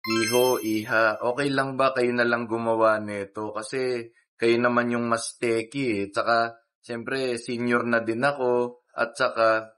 Iho, iha, okey lang ba kayo na lang gumawa nito kasi kayo naman yung mas techy, eh. Tsaka siyempre senior na din ako at saka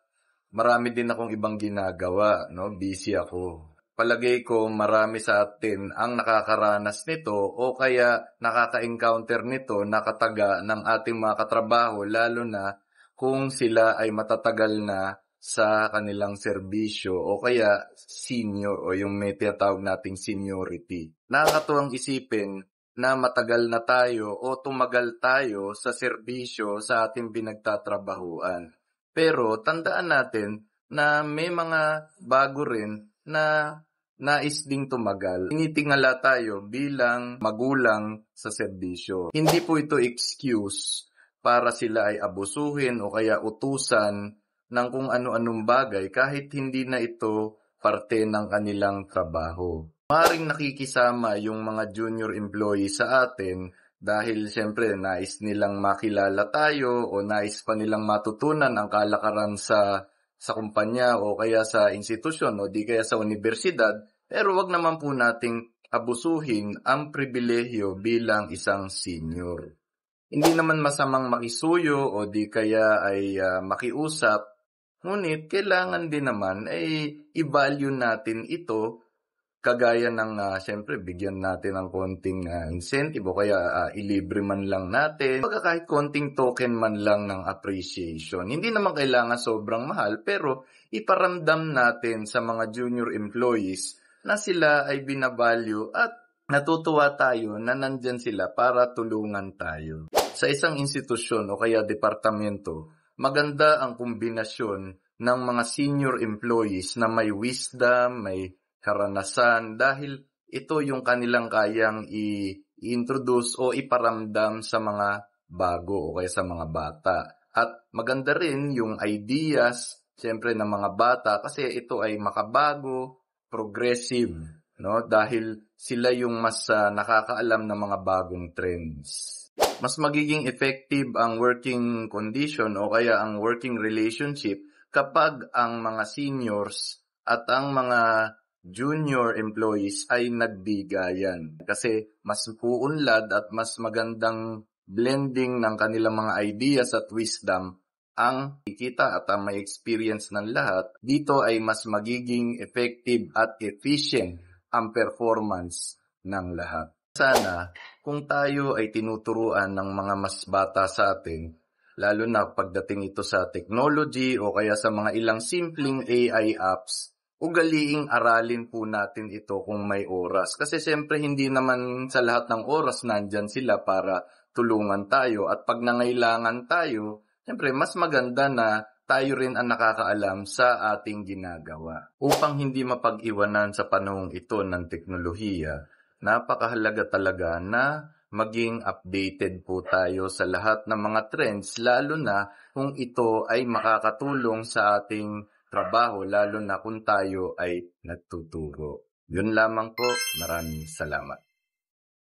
marami din akong ibang ginagawa 'no, busy ako. Palagay ko marami sa atin ang nakakaranas nito o kaya nakaka-encounter nito na kataga ng ating mga katrabaho lalo na kung sila ay matatagal na sa kanilang serbisyo o kaya senior o yung may tinatawag nating seniority. Nakakatuwang isipin na matagal na tayo o tumagal tayo sa serbisyo sa ating pinagtatrabahuan. Pero tandaan natin na may mga bago rin na nais ding tumagal. Tinitingala tayo bilang magulang sa serbisyo. Hindi po ito excuse para sila ay abusuhin o kaya utusan ng kung ano-anong bagay kahit hindi na ito parte ng kanilang trabaho. Maaaring nakikisama yung mga junior employee sa atin dahil siyempre nais nilang makilala tayo o nais pa nilang matutunan ang kalakaran sa kumpanya o kaya sa institusyon o di kaya sa universidad, pero wag naman po nating abusuhin ang pribilehyo bilang isang senior. Hindi naman masamang makisuyo o di kaya ay makiusap, ngunit kailangan din naman ay i-value natin ito kagaya ng siyempre bigyan natin ng konting incentive o kaya ilibre man lang natin. Kumbaga kahit konting token man lang ng appreciation. Hindi naman kailangan sobrang mahal pero iparamdam natin sa mga junior employees na sila ay binavalue at natutuwa tayo na nandyan sila para tulungan tayo. Sa isang institusyon o kaya departamento, maganda ang kombinasyon ng mga senior employees na may wisdom, may karanasan dahil ito yung kanilang kayang i-introduce o iparamdam sa mga bago o kaya sa mga bata. At maganda rin yung ideas, siyempre ng mga bata kasi ito ay makabago, progressive, no? Dahil sila yung mas nakakaalam ng mga bagong trends. Mas magiging effective ang working condition o kaya ang working relationship kapag ang mga seniors at ang mga junior employees ay nagbigayan. Kasi mas puunlad at mas magandang blending ng kanilang mga ideas at wisdom ang kikita at ang may experience ng lahat. Dito ay mas magiging effective at efficient ang performance ng lahat. Sana kung tayo ay tinuturuan ng mga mas bata sa atin, lalo na pagdating ito sa technology o kaya sa mga ilang simpleng AI apps, ugaliing aralin po natin ito kung may oras. Kasi siyempre hindi naman sa lahat ng oras nandyan sila para tulungan tayo. At pag nangailangan tayo, siyempre mas maganda na tayo rin ang nakakaalam sa ating ginagawa. Upang hindi mapag-iwanan sa panahong ito ng teknolohiya, napakahalaga talaga na maging updated po tayo sa lahat ng mga trends, lalo na kung ito ay makakatulong sa ating trabaho, lalo na kung tayo ay nagtuturo. Yun lamang po, maraming salamat.